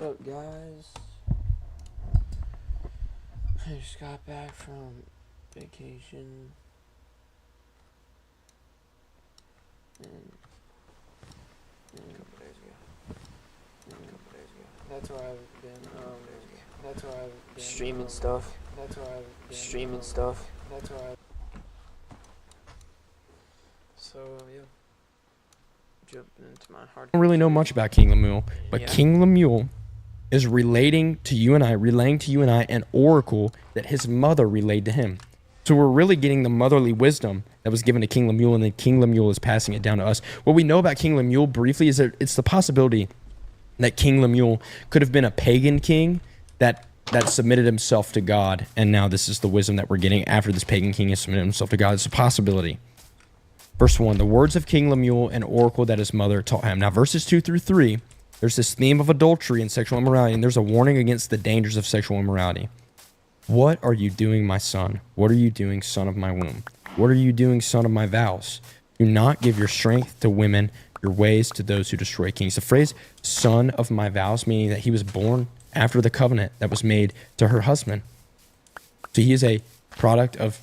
What's up, guys? I just got back from vacation. And a couple days ago. That's where I've been. That's where I've been. Streaming stuff. That's where I've been. Streaming stuff. That's where I've. So yeah. Jumping into my heart. I don't really know much about King Lemuel, but King Lemuel is relaying to you and I an oracle that his mother relayed to him. So we're really getting the motherly wisdom that was given to King Lemuel, and then King Lemuel is passing it down to us. What we know about King Lemuel briefly is that it's the possibility that King Lemuel could have been a pagan king that submitted himself to God, and now this is the wisdom that we're getting after this pagan king has submitted himself to God. It's a possibility. Verse 1, the words of King Lemuel, an oracle that his mother taught him. Now, verses 2 through 3, there's this theme of adultery and sexual immorality, and there's a warning against the dangers of sexual immorality. What are you doing, my son? What are you doing, son of my womb? What are you doing, son of my vows? Do not give your strength to women, your ways to those who destroy kings. The phrase son of my vows, meaning that he was born after the covenant that was made to her husband. So he is a product of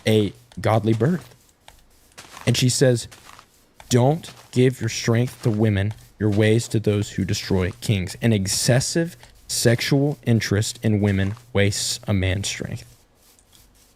a godly birth. And she says, don't give your strength to women, your ways to those who destroy kings. An excessive sexual interest in women wastes a man's strength,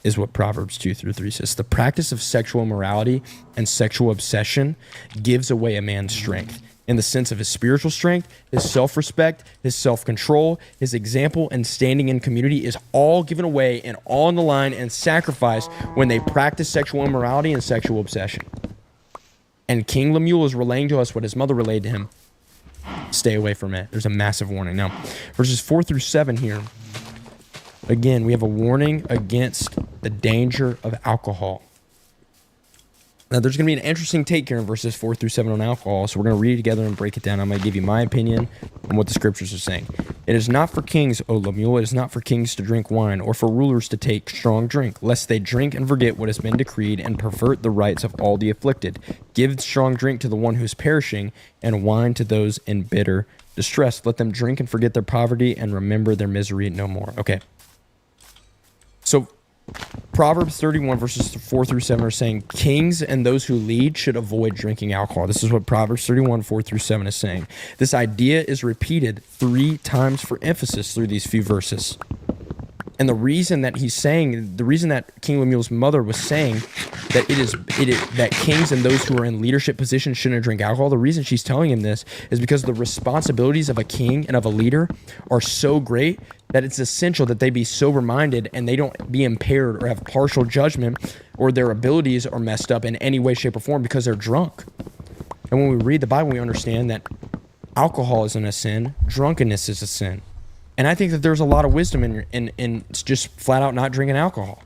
is what Proverbs 2 through 3 says. The practice of sexual immorality and sexual obsession gives away a man's strength in the sense of his spiritual strength, his self-respect, his self-control, his example, and standing in community is all given away and all on the line and sacrificed when they practice sexual immorality and sexual obsession. And King Lemuel is relaying to us what his mother relayed to him. Stay away from it. There's a massive warning. Now, verses 4 through 7 here, again, we have a warning against the danger of alcohol. Now, there's going to be an interesting take here in verses 4 through 7 on alcohol, so we're going to read it together and break it down. I'm going to give you my opinion on what the scriptures are saying. It is not for kings, O Lemuel, it is not for kings to drink wine, or for rulers to take strong drink, lest they drink and forget what has been decreed and pervert the rights of all the afflicted. Give strong drink to the one who is perishing, and wine to those in bitter distress. Let them drink and forget their poverty and remember their misery no more. Okay. So, Proverbs 31 verses 4 through 7 are saying kings and those who lead should avoid drinking alcohol. This is what Proverbs 31 4 through 7 is saying. This idea is repeated 3 times for emphasis through these few verses. And the reason that King Lemuel's mother was saying that that kings and those who are in leadership positions shouldn't drink alcohol, the reason she's telling him this is because the responsibilities of a king and of a leader are so great that it's essential that they be sober-minded and they don't be impaired or have partial judgment or their abilities are messed up in any way, shape, or form because they're drunk. And when we read the Bible, we understand that alcohol isn't a sin, drunkenness is a sin. And I think that there's a lot of wisdom in just flat out not drinking alcohol.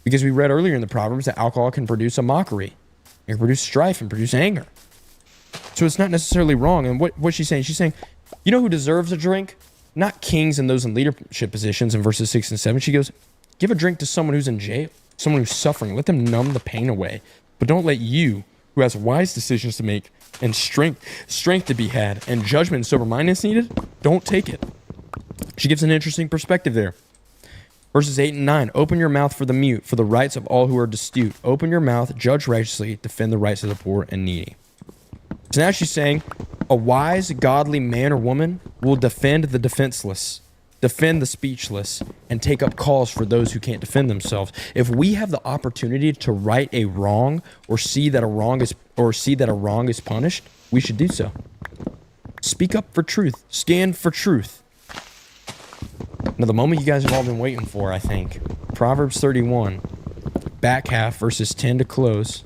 Because we read earlier in the Proverbs that alcohol can produce a mockery. It can produce strife and produce anger. So it's not necessarily wrong. And what's she saying? She's saying, you know who deserves a drink? Not kings and those in leadership positions in verses 6 and 7. She goes, give a drink to someone who's in jail, someone who's suffering. Let them numb the pain away. But don't let you, who has wise decisions to make and strength to be had and judgment and sober-mindedness needed, don't take it. She gives an interesting perspective there. Verses 8 and 9, open your mouth for the mute, for the rights of all who are destitute. Open your mouth, judge righteously, defend the rights of the poor and needy. So now she's saying, a wise, godly man or woman will defend the defenseless, defend the speechless, and take up cause for those who can't defend themselves. If we have the opportunity to right a wrong or see that a wrong is punished, we should do so. Speak up for truth. Stand for truth. Now, the moment you guys have all been waiting for, I think. Proverbs 31, back half, verses 10 to close.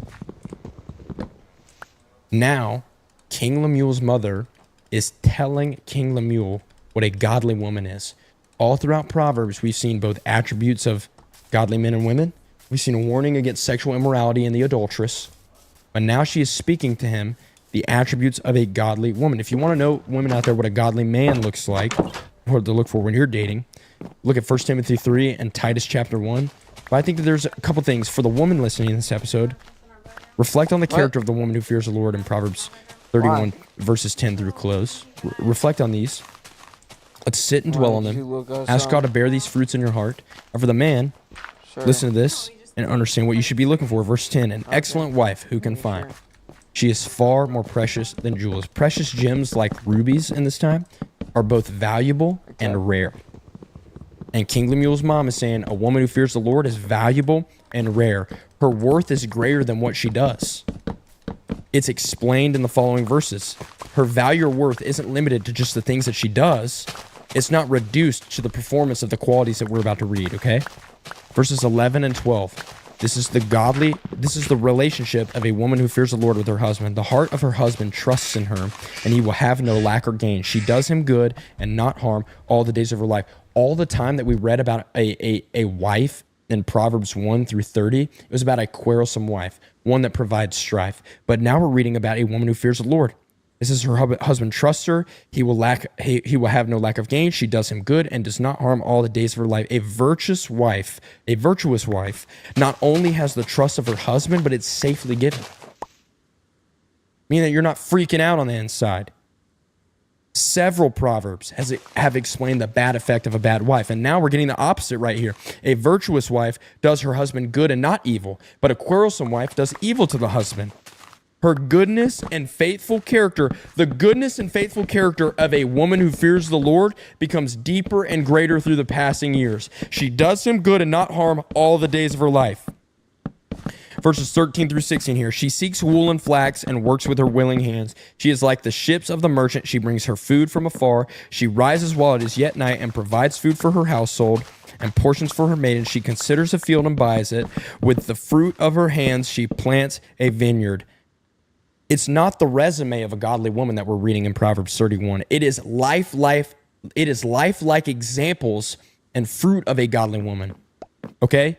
Now, King Lemuel's mother is telling King Lemuel what a godly woman is. All throughout Proverbs, we've seen both attributes of godly men and women. We've seen a warning against sexual immorality and the adulteress. But now she is speaking to him the attributes of a godly woman. If you want to know, women out there, what a godly man looks like, what to look for when you're dating, look at 1 Timothy 3 and Titus chapter 1. But I think that there's a couple things for the woman listening in this episode. Reflect on the character of the woman who fears the Lord in Proverbs 31 verses 10 through close. Reflect on these. Let's sit and dwell on Did them. you look us Ask up? God to bear these fruits in your heart. And for the man, Sure. listen to this and understand what you should be looking for. Verse 10, an excellent wife who can find. She is far more precious than jewels. Precious gems like rubies in this time are both valuable and rare. And King Lemuel's mom is saying a woman who fears the Lord is valuable and rare. Her worth is greater than what she does. It's explained in the following verses. Her value or worth isn't limited to just the things that she does. It's not reduced to the performance of the qualities that we're about to read, okay? Verses 11 and 12. This is the relationship of a woman who fears the Lord with her husband. The heart of her husband trusts in her, and he will have no lack or gain. She does him good and not harm all the days of her life. All the time that we read about a wife in Proverbs 1 through 30, it was about a quarrelsome wife, one that provides strife. But now we're reading about a woman who fears the Lord. This is her husband trusts her. He will have no lack of gain. She does him good and does not harm all the days of her life. A virtuous wife, not only has the trust of her husband, but it's safely given. Meaning that you're not freaking out on the inside. Several proverbs have explained the bad effect of a bad wife. And now we're getting the opposite right here. A virtuous wife does her husband good and not evil, but a quarrelsome wife does evil to the husband. Her goodness and faithful character, the goodness and faithful character of a woman who fears the Lord becomes deeper and greater through the passing years. She does him good and not harm all the days of her life. Verses 13 through 16 here. She seeks wool and flax and works with her willing hands. She is like the ships of the merchant. She brings her food from afar. She rises while it is yet night and provides food for her household and portions for her maidens. She considers a field and buys it. With the fruit of her hands, she plants a vineyard. It's not the resume of a godly woman that we're reading in Proverbs 31. It is lifelike examples and fruit of a godly woman. Okay?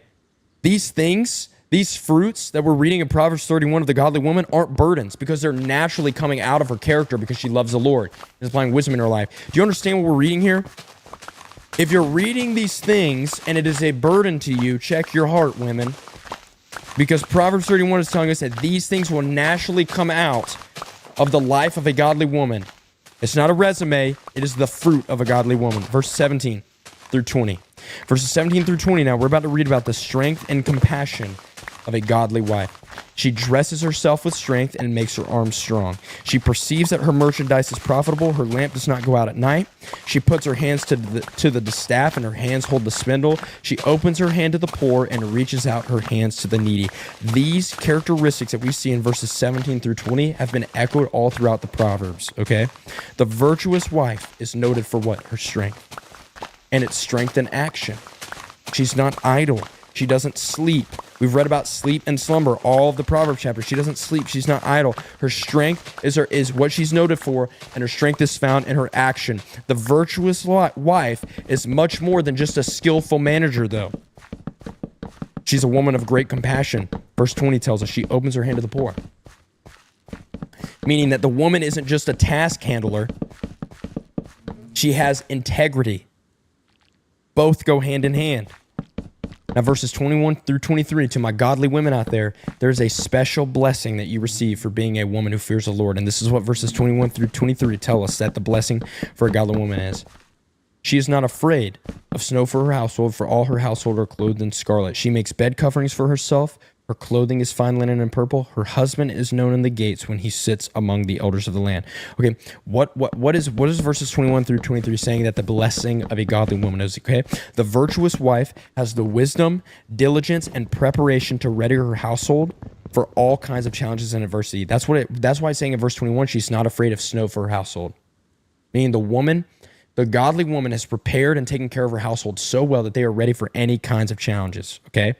These things, these fruits that we're reading in Proverbs 31 of the godly woman aren't burdens because they're naturally coming out of her character because she loves the Lord and is applying wisdom in her life. Do you understand what we're reading here? If you're reading these things and it is a burden to you, check your heart, women. Because Proverbs 31 is telling us that these things will naturally come out of the life of a godly woman. It's not a resume, it is the fruit of a godly woman. Verse 17 through 20. Verses 17 through 20 now, we're about to read about the strength and compassion of a godly wife. She dresses herself with strength and makes her arms strong. She perceives that her merchandise is profitable. Her lamp does not go out at night. She puts her hands to the distaff and her hands hold the spindle. She opens her hand to the poor and reaches out her hands to the needy. These characteristics that we see in verses 17 through 20 have been echoed all throughout the Proverbs, okay? The virtuous wife is noted for what? Her strength. And it's strength in action. She's not idle. She doesn't sleep. We've read about sleep and slumber, all of the Proverbs chapters. She doesn't sleep. She's not idle. Her strength is what she's noted for, and her strength is found in her action. The virtuous wife is much more than just a skillful manager, though. She's a woman of great compassion. Verse 20 tells us she opens her hand to the poor. Meaning that the woman isn't just a task handler. She has integrity. Both go hand in hand. Now, verses 21 through 23, to my godly women out there, there's a special blessing that you receive for being a woman who fears the Lord. And this is what verses 21 through 23 tell us that the blessing for a godly woman is. She is not afraid of snow for her household, for all her household are clothed in scarlet. She makes bed coverings for herself. Her clothing is fine linen and purple. Her husband is known in the gates when he sits among the elders of the land. Okay, what is verses 21 through 23 saying that the blessing of a godly woman is? Okay, the virtuous wife has the wisdom, diligence, and preparation to ready her household for all kinds of challenges and adversity. That's why it's saying in verse 21 she's not afraid of snow for her household. Meaning the godly woman has prepared and taken care of her household so well that they are ready for any kinds of challenges. Okay.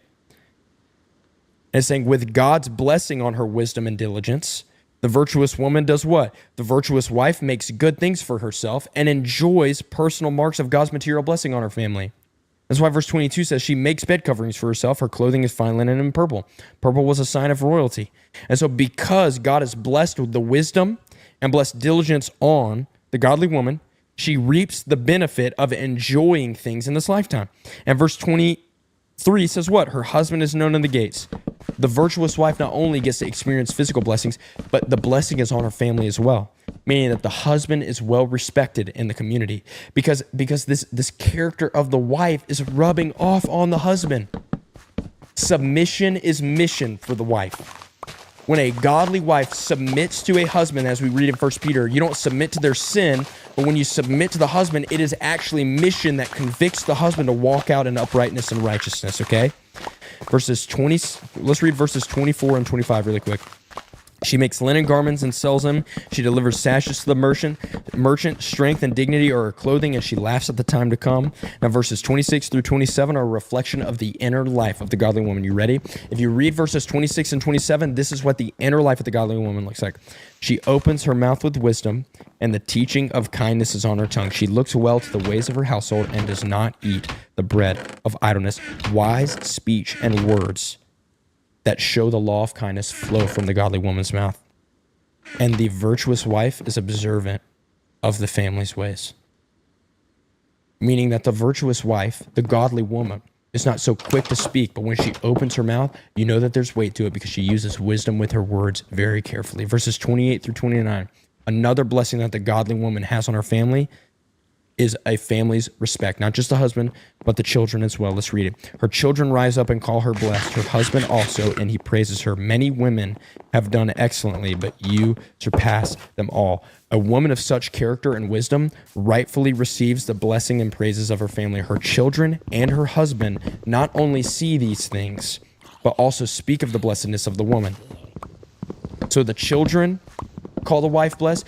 And it's saying with God's blessing on her wisdom and diligence, the virtuous woman does what? The virtuous wife makes good things for herself and enjoys personal marks of God's material blessing on her family. That's why verse 22 says she makes bed coverings for herself. Her clothing is fine linen and purple. Purple was a sign of royalty. And so because God is blessed with the wisdom and blessed diligence on the godly woman, she reaps the benefit of enjoying things in this lifetime. And verse 23 says what? Her husband is known in the gates. The virtuous wife not only gets to experience physical blessings, but the blessing is on her family as well, meaning that the husband is well respected in the community because this character of the wife is rubbing off on the husband. Submission is mission for the wife. When a godly wife submits to a husband, as we read in 1 Peter, you don't submit to their sin, but when you submit to the husband, it is actually mission that convicts the husband to walk out in uprightness and righteousness, okay? Let's read verses 24 and 25 really quick. She makes linen garments and sells them. She delivers sashes to the merchant. Strength and dignity are her clothing, and she laughs at the time to come. Now, verses 26 through 27 are a reflection of the inner life of the godly woman. You ready? If you read verses 26 and 27, this is what the inner life of the godly woman looks like. She opens her mouth with wisdom, and the teaching of kindness is on her tongue. She looks well to the ways of her household and does not eat the bread of idleness. Wise speech and words that show the law of kindness flow from the godly woman's mouth. And the virtuous wife is observant of the family's ways. Meaning that the virtuous wife, the godly woman, is not so quick to speak, but when she opens her mouth, you know that there's weight to it because she uses wisdom with her words very carefully. Verses 28 through 29, another blessing that the godly woman has on her family is a family's respect, not just the husband, but the children as well. Let's read it. Her children rise up and call her blessed, her husband also, and he praises her. Many women have done excellently, but you surpass them all. A woman of such character and wisdom rightfully receives the blessing and praises of her family. Her children and her husband not only see these things, but also speak of the blessedness of the woman. So the children call the wife blessed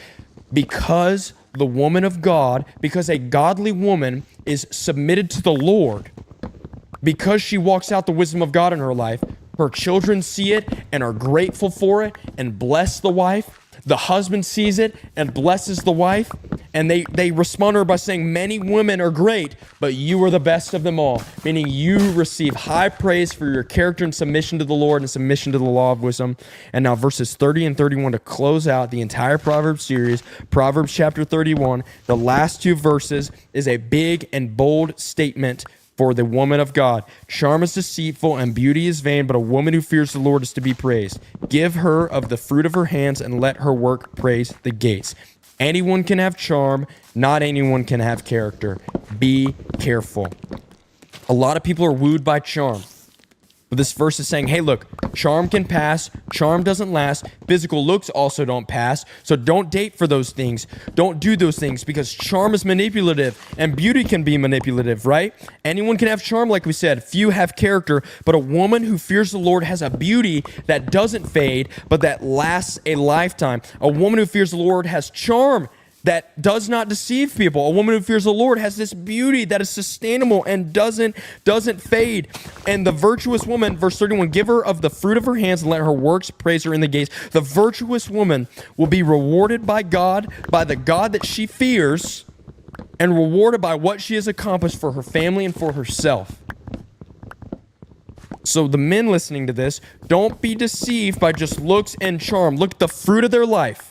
because the woman of God, because a godly woman is submitted to the Lord, because she walks out the wisdom of God in her life, her children see it and are grateful for it and bless the wife. The husband sees it and blesses the wife, and they respond to her by saying, many women are great, but you are the best of them all, meaning you receive high praise for your character and submission to the Lord and submission to the law of wisdom. And now verses 30 and 31 to close out the entire Proverbs series, Proverbs chapter 31, the last two verses is a big and bold statement for the woman of God. Charm is deceitful and beauty is vain, but a woman who fears the Lord is to be praised. Give her of the fruit of her hands and let her work praise the gates. Anyone can have charm, not anyone can have character. Be careful. A lot of people are wooed by charm. But this verse is saying, hey, look, charm can pass. Charm doesn't last. Physical looks also don't pass. So don't date for those things. Don't do those things because charm is manipulative and beauty can be manipulative, right? Anyone can have charm, like we said. Few have character, but a woman who fears the Lord has a beauty that doesn't fade, but that lasts a lifetime. A woman who fears the Lord has charm that does not deceive people. A woman who fears the Lord has this beauty that is sustainable and doesn't fade. And the virtuous woman, verse 31, give her of the fruit of her hands and let her works praise her in the gates. The virtuous woman will be rewarded by God, by the God that she fears, and rewarded by what she has accomplished for her family and for herself. So the men listening to this, don't be deceived by just looks and charm. Look at the fruit of their life.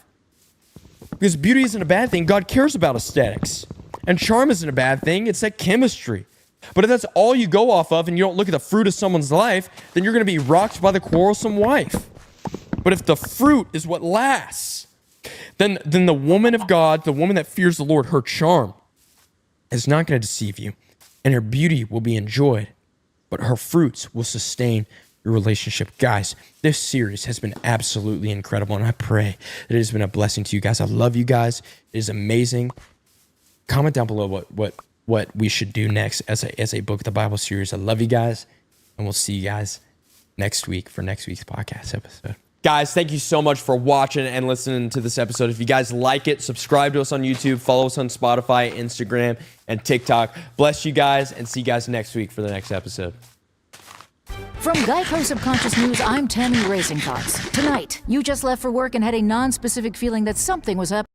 Because beauty isn't a bad thing. God cares about aesthetics. And charm isn't a bad thing. It's that chemistry. But if that's all you go off of and you don't look at the fruit of someone's life, then you're going to be rocked by the quarrelsome wife. But if the fruit is what lasts, then the woman of God, the woman that fears the Lord, her charm is not going to deceive you. And her beauty will be enjoyed. But her fruits will sustain your relationship. Guys, this series has been absolutely incredible, and I pray that it has been a blessing to you guys. I love you guys. It is amazing. Comment down below what we should do next as a Book of the Bible series. I love you guys, and we'll see you guys next week for next week's podcast episode. Guys, thank you so much for watching and listening to this episode. If you guys like it, subscribe to us on YouTube, follow us on Spotify, Instagram, and TikTok. Bless you guys, and see you guys next week for the next episode. From Geico Subconscious News, I'm Tammy Racing Thoughts. Tonight, you just left for work and had a non-specific feeling that something was up.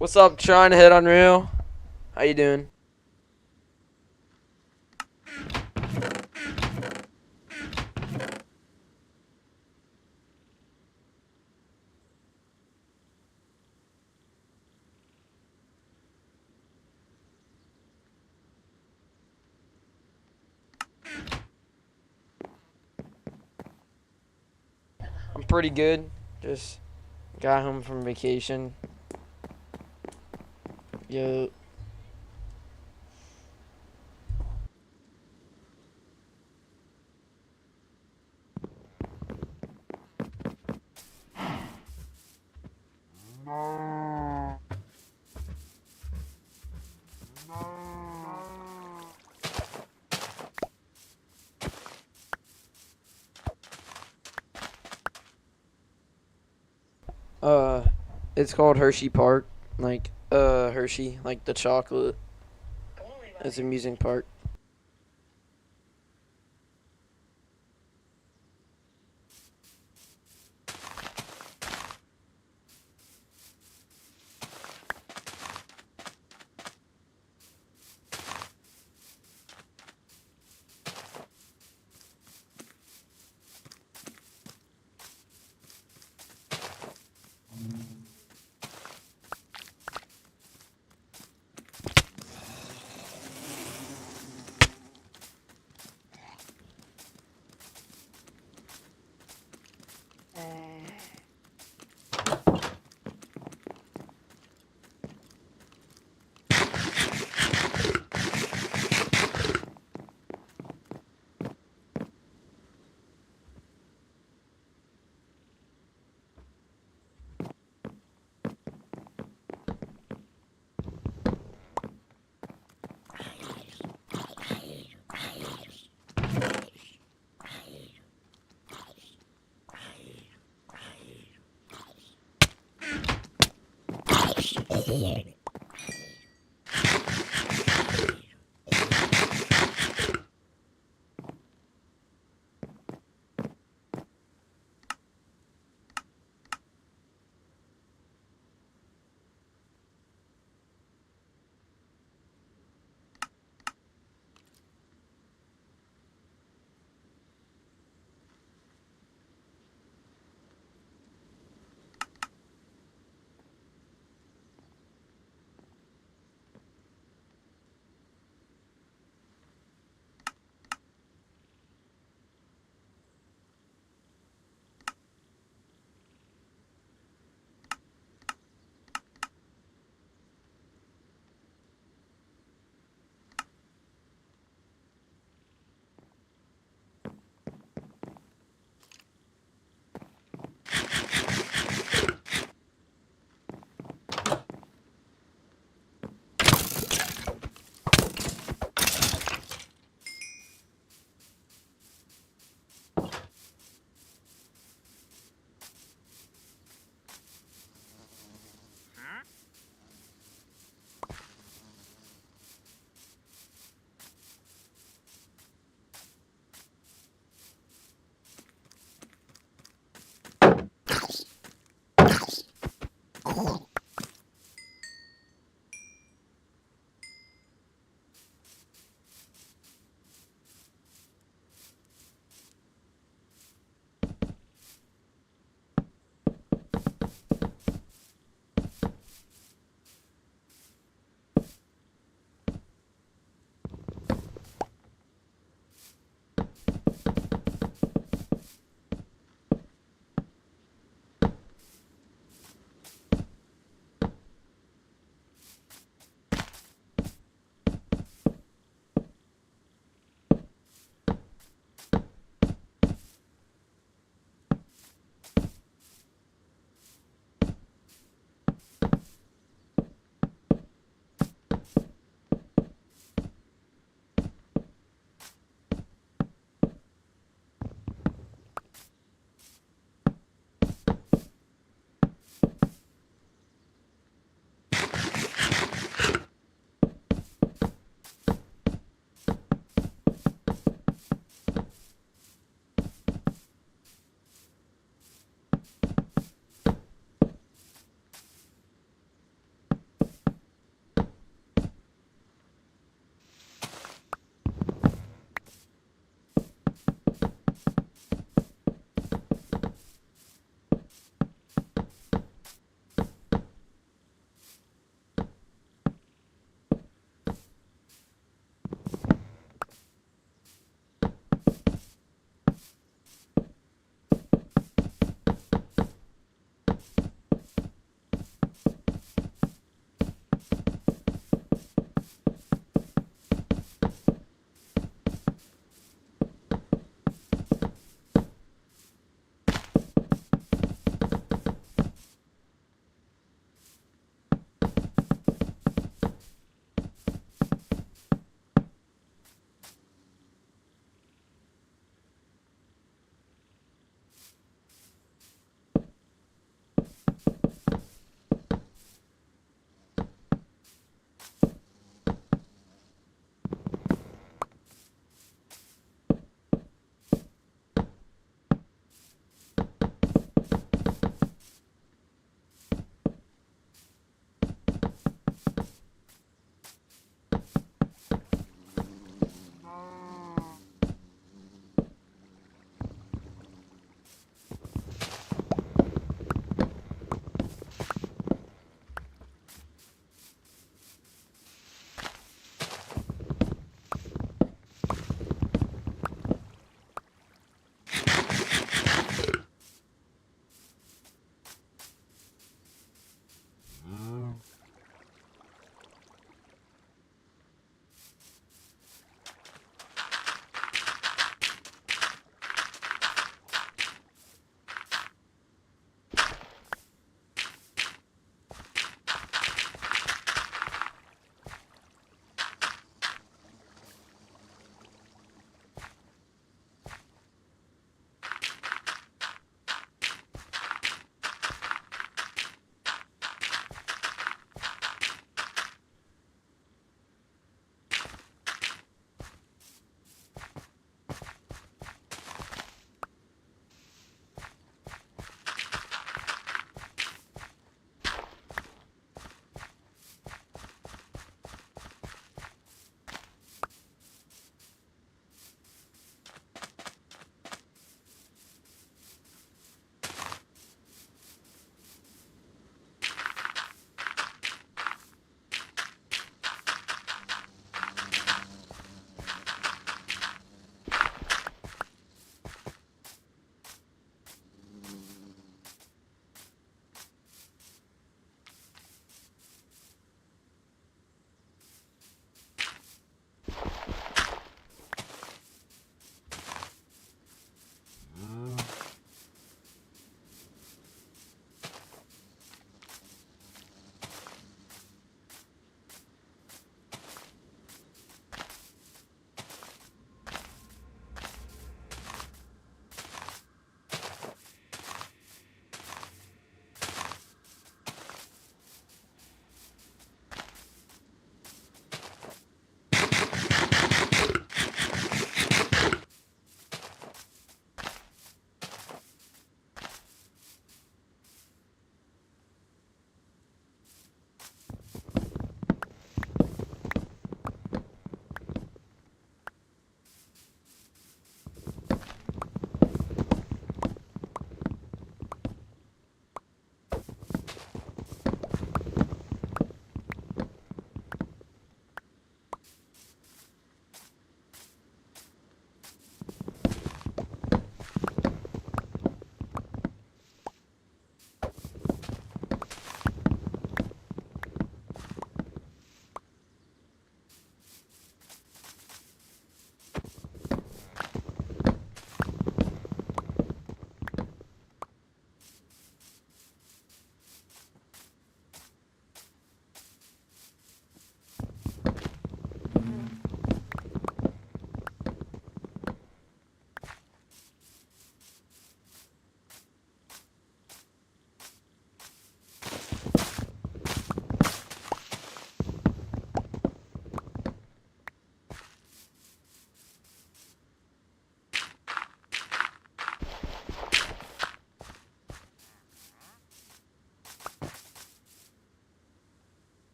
What's up? Trying to hit Unreal. How you doing? I'm pretty good. Just got home from vacation. Yo. Uh, it's called Hershey Park. Like, Hershey, like the chocolate. It's an amusing park.